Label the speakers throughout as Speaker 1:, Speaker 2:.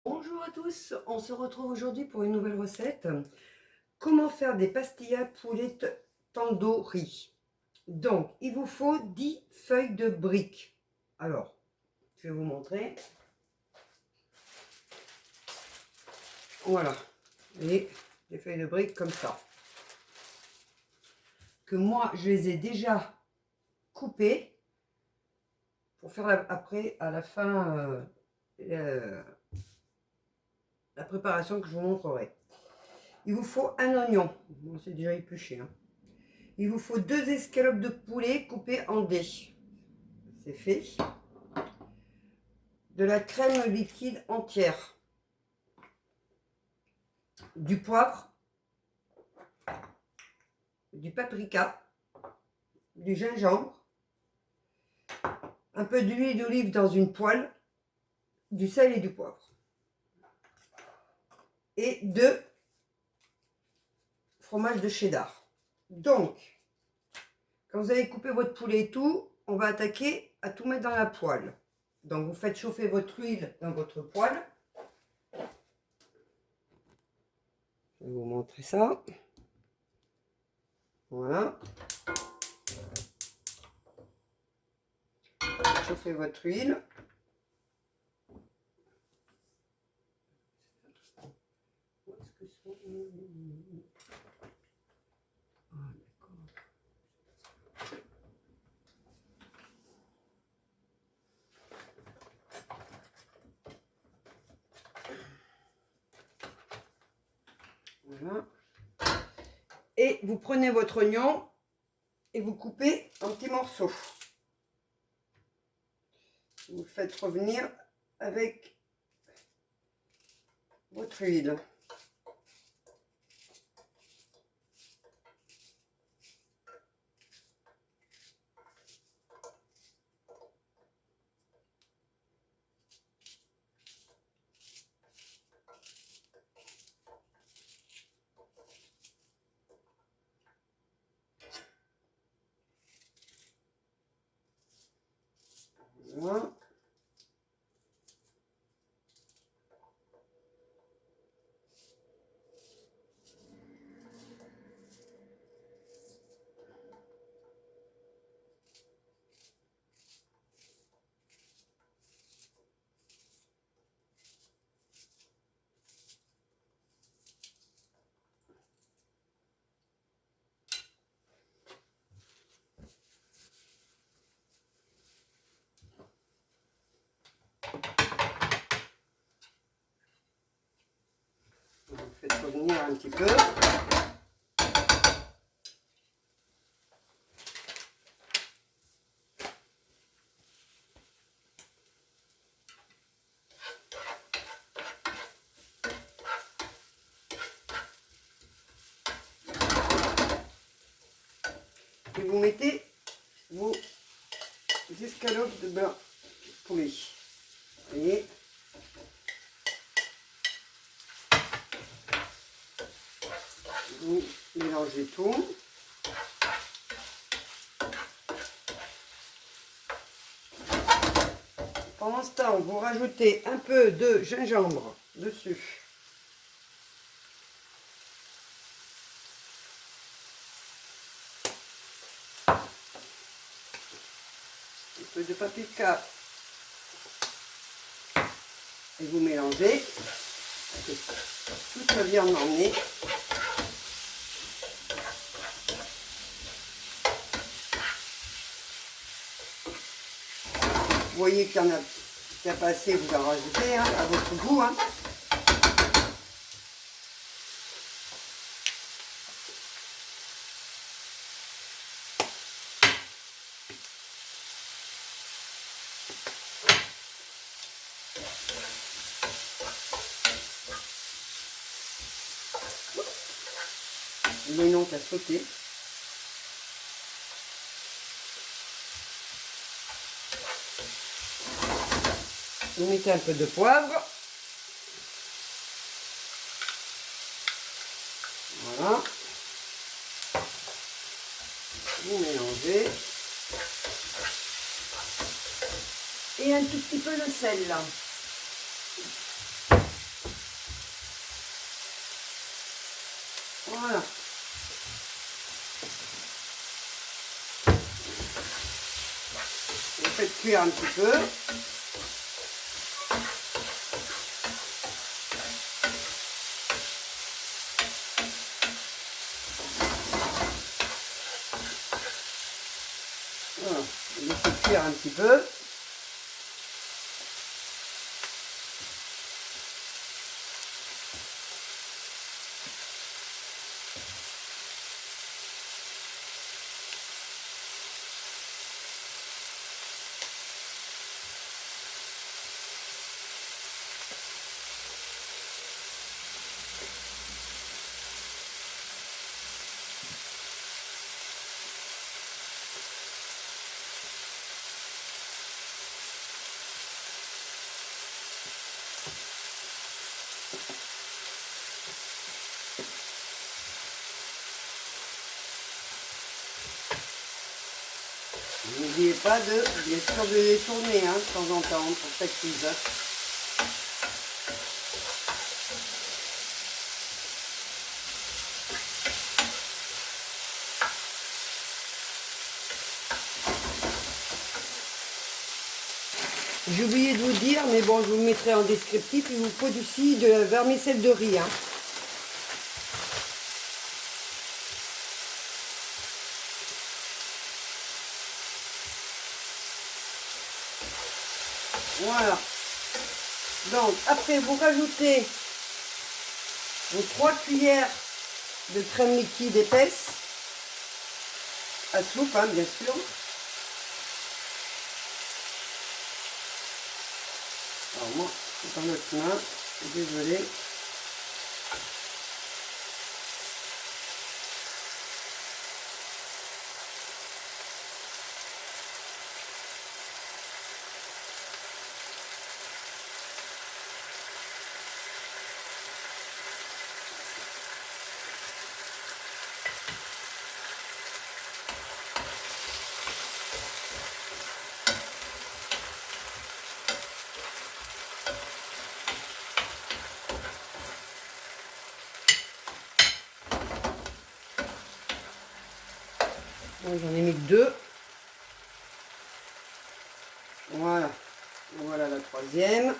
Speaker 1: Bonjour à tous, on se retrouve aujourd'hui pour une nouvelle recette. Comment faire des pastillas poulet tandoori. Donc, il vous faut 10 feuilles de briques. Alors, je vais vous montrer. Voilà, vous voyez, des feuilles de briques comme ça. Que moi, je les ai déjà coupées pour faire après, à la fin, la préparation que je vous montrerai. Il vous faut un oignon, bon, c'est déjà épluché. Il vous faut 2 escalopes de poulet coupées en dés. C'est fait. De la crème liquide entière. Du poivre. Du paprika. Du gingembre. Un peu d'huile d'olive dans une poêle. Du sel et du poivre. Et 2 fromages de cheddar. Donc, quand vous avez coupé votre poulet et tout, on va attaquer à tout mettre dans la poêle. Donc, vous faites chauffer votre huile dans votre poêle. Je vais vous montrer ça. Voilà. Chauffez votre huile. Voilà. Et vous prenez votre oignon et vous coupez en petits morceaux. Vous le faites revenir avec votre huile. Voilà. Vous faites revenir un petit peu. Et vous mettez vos escalopes de beurre poulet. Vous voyez, vous mélangez tout. Pendant ce temps, vous rajoutez un peu de gingembre dessus. Un peu de paprika. Et vous mélangez. Toute la viande emmenée. Vous voyez qu'il y en a pas assez, vous en rajoutez à votre goût. L'oignon qui a sauté. Vous mettez un peu de poivre. Voilà. Vous mélangez. Et un tout petit peu de sel là. Voilà. Vous faites cuire un petit peu. Voilà. Laissez cuire un petit peu. N'oubliez pas de, bien sûr, de les tourner de temps en temps pour que ça cuise. J'ai oublié de vous dire, mais bon, je vous mettrai en descriptif, il vous faut aussi de la vermicelle de riz. Voilà. Donc, après, vous rajoutez vos 3 cuillères de crème liquide épaisse, à soupe, bien sûr. Alors moi, c'est dans notre main, désolé. J'en ai mis que 2. Voilà. Voilà la troisième.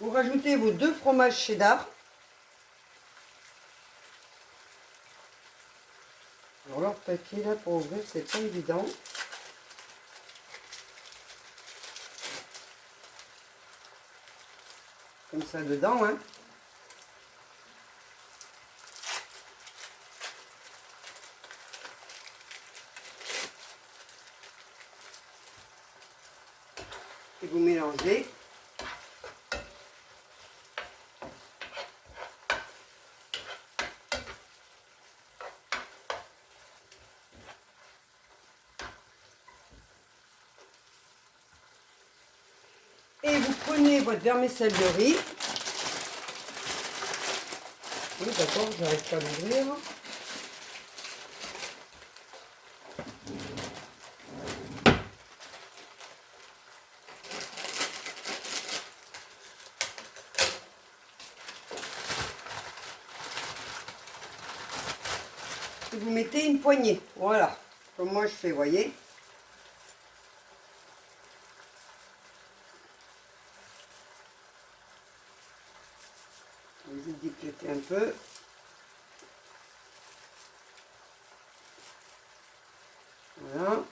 Speaker 1: Vous rajoutez vos 2 fromages cheddar. Alors leur papier là pour ouvrir, c'est pas évident. Comme ça dedans, Et vous mélangez. Et vous prenez votre vermicelle de riz. Oui, d'accord, j'arrive pas à l'ouvrir. Et vous mettez une poignée, voilà, comme moi je fais, voyez. Vous étiquetez un peu. Voilà.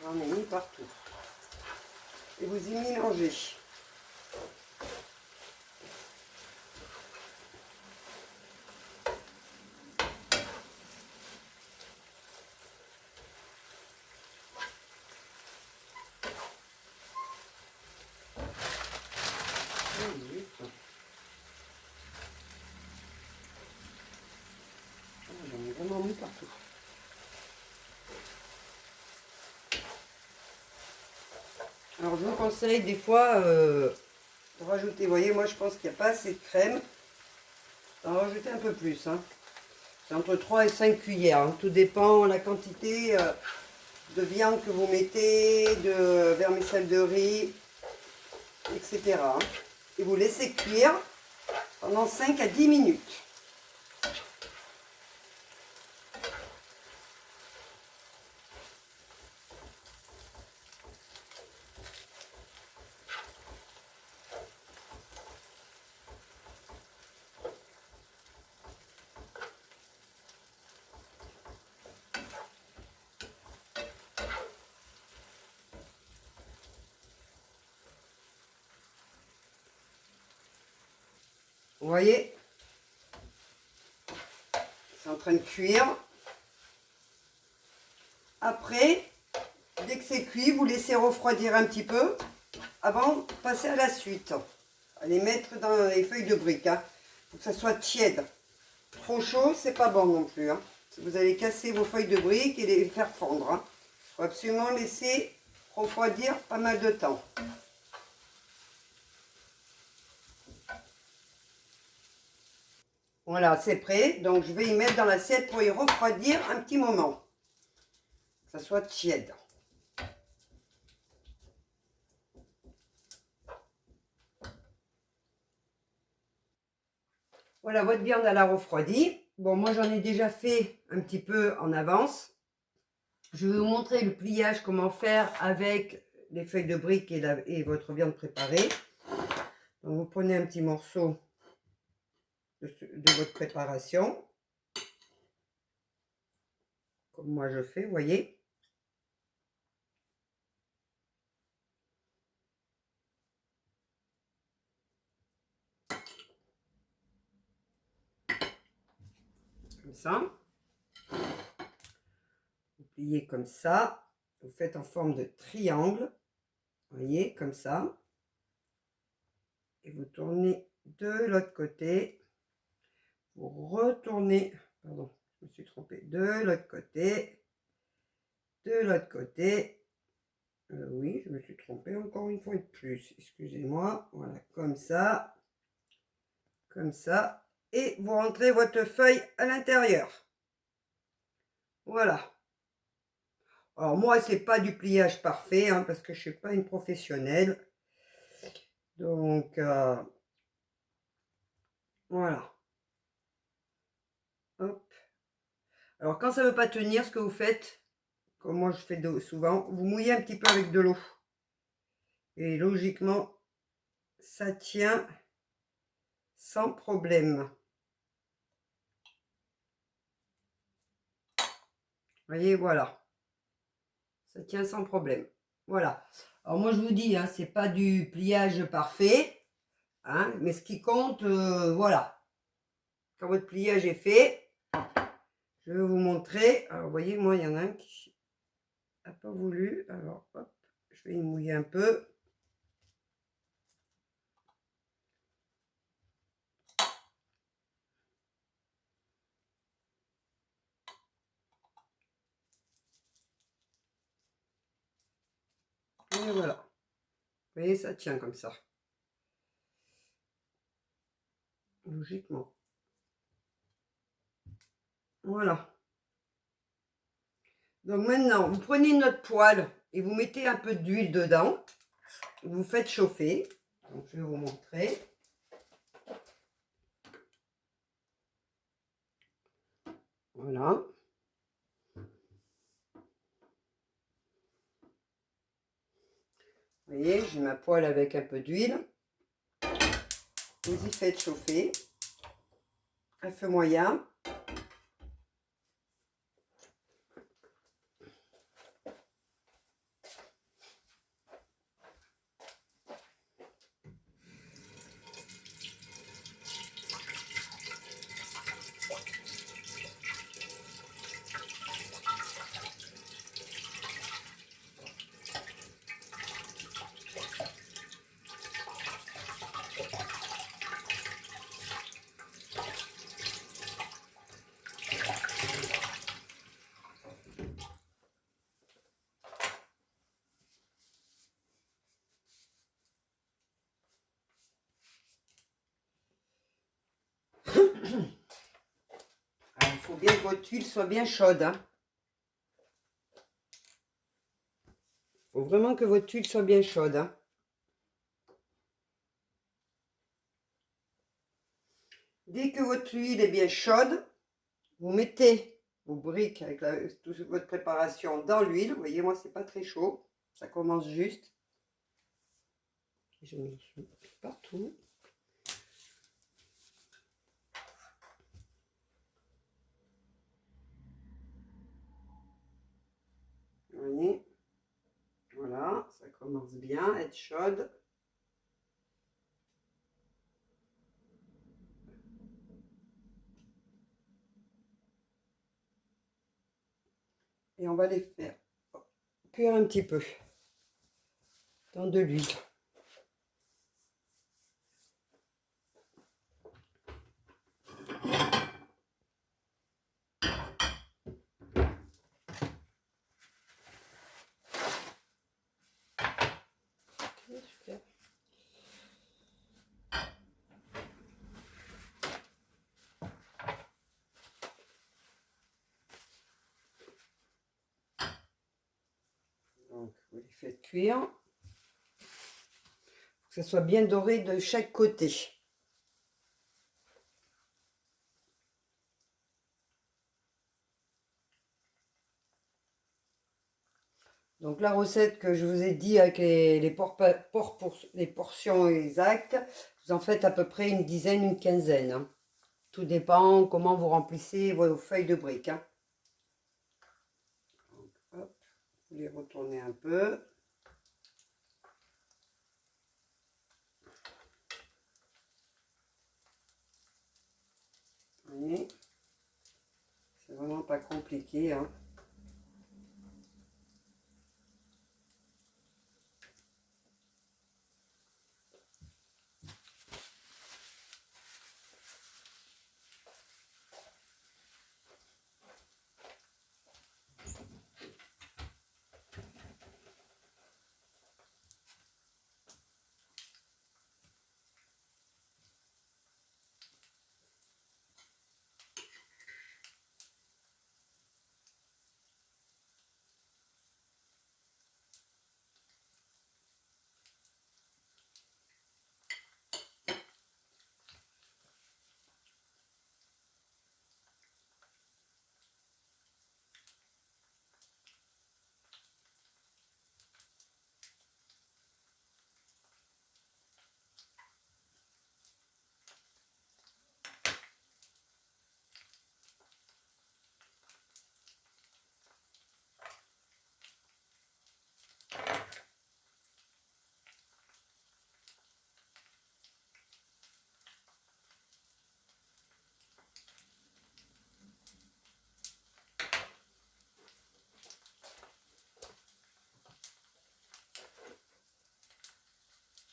Speaker 1: J'en ai mis partout. Et vous y mélangez. J'en ai vraiment mis partout. Alors je vous conseille des fois de rajouter, vous voyez, moi je pense qu'il n'y a pas assez de crème. D'en rajouter un peu plus. C'est entre 3 et 5 cuillères. Hein. Tout dépend de la quantité de viande que vous mettez, de vermicelle de riz, etc. Et vous laissez cuire pendant 5 à 10 minutes. Vous voyez, c'est en train de cuire. Après, dès que c'est cuit, vous laissez refroidir un petit peu avant de passer à la suite. À les mettre dans les feuilles de briques. Hein. Faut que ça soit tiède. Trop chaud, c'est pas bon non plus. Hein. Vous allez casser vos feuilles de briques et les faire fondre. Hein. Faut absolument laisser refroidir pas mal de temps. Voilà, c'est prêt. Donc, je vais y mettre dans l'assiette pour y refroidir un petit moment. Que ça soit tiède. Voilà, votre viande, elle a refroidi. Bon, moi, j'en ai déjà fait un petit peu en avance. Je vais vous montrer le pliage, comment faire avec les feuilles de briques et votre viande préparée. Donc, vous prenez un petit morceau de votre préparation. Comme moi je fais, vous voyez. Comme ça. Vous pliez comme ça. Vous faites en forme de triangle. Vous voyez, comme ça. Et vous tournez de l'autre côté. Vous retournez, pardon, je me suis trompée, de l'autre côté. De l'autre côté. Oui, je me suis trompée encore une fois de plus. Excusez-moi. Voilà, comme ça. Comme ça. Et vous rentrez votre feuille à l'intérieur. Voilà. Alors moi, c'est pas du pliage parfait, hein, parce que je suis pas une professionnelle. Donc, voilà. Hop. Alors, quand ça ne veut pas tenir, ce que vous faites, comme moi je fais souvent, vous mouillez un petit peu avec de l'eau. Et logiquement, ça tient sans problème. Vous voyez, voilà. Ça tient sans problème. Voilà. Alors moi, je vous dis, hein, c'est pas du pliage parfait. Hein, mais ce qui compte, voilà. Quand votre pliage est fait, je vais vous montrer. Alors, vous voyez, moi, il y en a un qui n'a pas voulu. Alors, hop, je vais y mouiller un peu. Et voilà. Vous voyez, ça tient comme ça. Logiquement. Voilà. Donc maintenant, vous prenez notre poêle et vous mettez un peu d'huile dedans. Vous faites chauffer. Donc, je vais vous montrer. Voilà. Vous voyez, j'ai ma poêle avec un peu d'huile. Vous y faites chauffer. Un feu moyen. faut bien que votre huile soit bien chaude. Hein. Il faut vraiment que votre huile soit bien chaude. Hein. Dès que votre huile est bien chaude, vous mettez vos briques avec toute votre préparation dans l'huile. Vous voyez, moi, c'est pas très chaud. Ça commence juste. Je mets partout. Vous voyez, voilà, ça commence bien à être chaude. Et on va les faire cuire un petit peu dans de l'huile. Super. Donc, vous les faites cuire. Que ça soit bien doré de chaque côté. Donc la recette que je vous ai dit avec les portions exactes, vous en faites à peu près une dizaine, une quinzaine. Hein. Tout dépend comment vous remplissez vos feuilles de briques. Hein. Donc, hop, vous les retournez un peu. Vous voyez, c'est vraiment pas compliqué. Hein.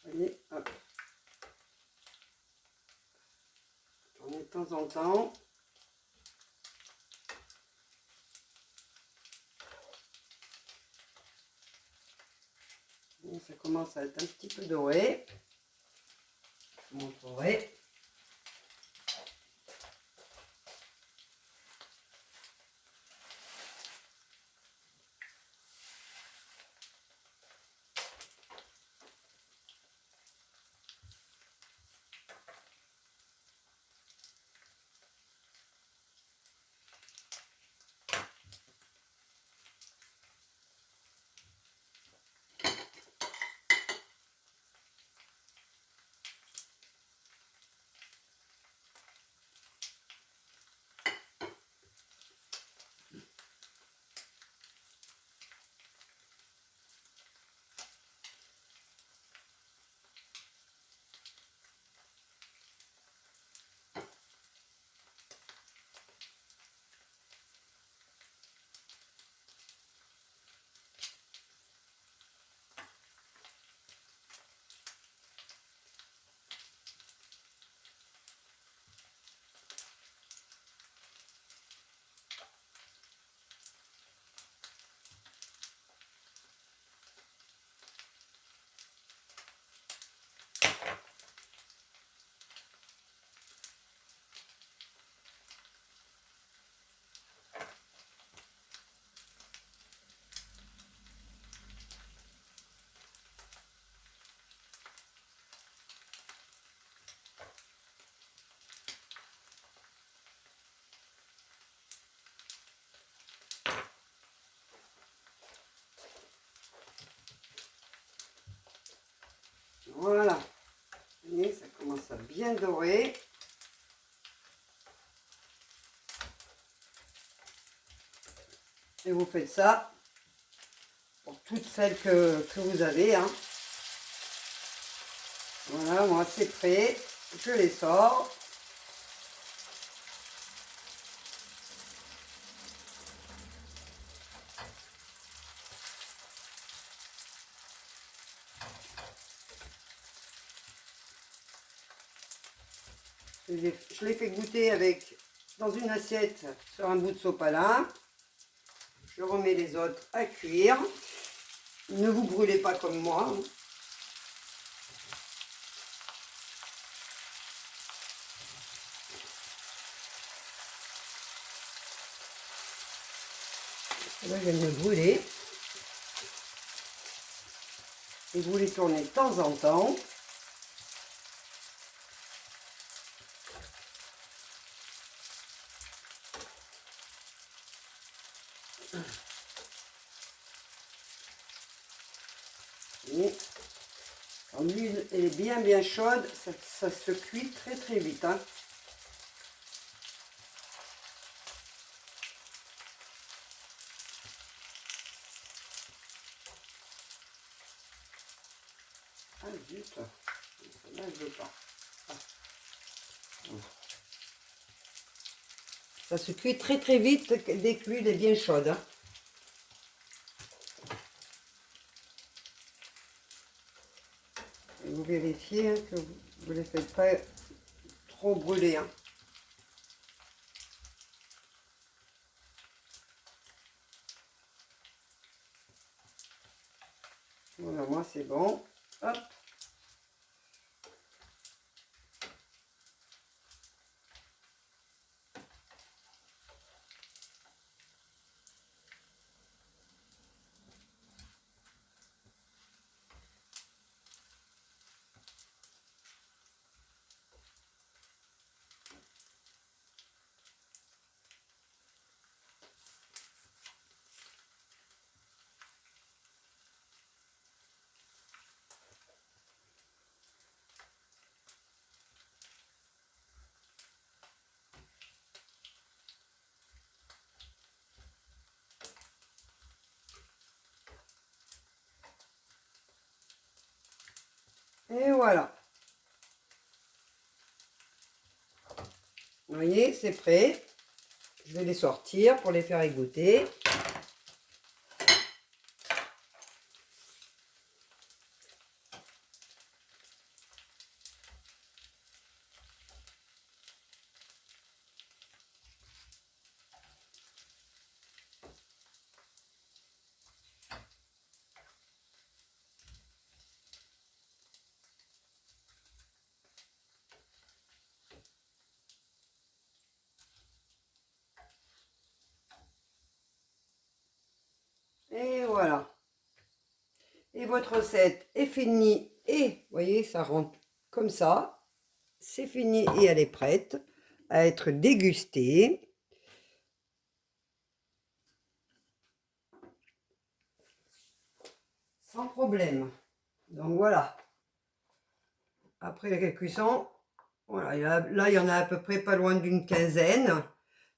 Speaker 1: Vous voyez, hop. Tournez de temps en temps. Et ça commence à être un petit peu doré. Je vous montrerai. bien doré. Et vous faites ça pour toutes celles que vous avez. Hein. Voilà, moi c'est prêt. Je les sors. Je les fais goûter avec dans une assiette sur un bout de sopalin. Je remets les autres à cuire. Ne vous brûlez pas comme moi. Hein. Là, je viens de me brûler. Et vous les tournez de temps en temps. Et quand l'huile est bien chaude, ça se cuit très vite. Hein. Ah zut, là je veux pas. Ah. Ça se cuit très vite dès que l'huile est bien chaude. Hein. Et vous vérifiez hein, que vous ne les faites pas trop brûler. Hein. Voilà, moi c'est bon. Hop. Et voilà. Vous voyez, c'est prêt. Je vais les sortir pour les faire égoutter. Et voilà. Et votre recette est finie. Et vous voyez, ça rentre comme ça. C'est fini et elle est prête à être dégustée. Sans problème. Donc voilà. Après la cuisson, voilà, là il y en a à peu près pas loin d'une quinzaine.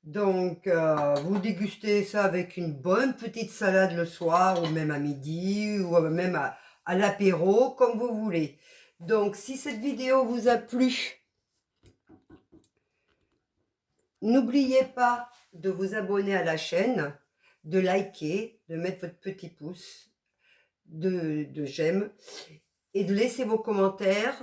Speaker 1: Donc vous dégustez ça avec une bonne petite salade le soir ou même à midi ou même à l'apéro comme vous voulez. Donc si cette vidéo vous a plu, n'oubliez pas de vous abonner à la chaîne, de liker, de mettre votre petit pouce de j'aime et de laisser vos commentaires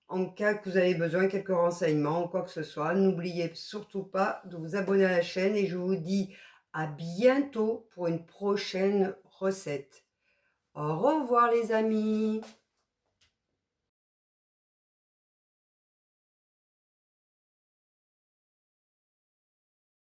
Speaker 1: en cas que vous avez besoin de quelques renseignements ou quoi que ce soit. N'oubliez surtout pas de vous abonner à la chaîne et je vous dis à bientôt pour une prochaine recette. Au revoir les amis!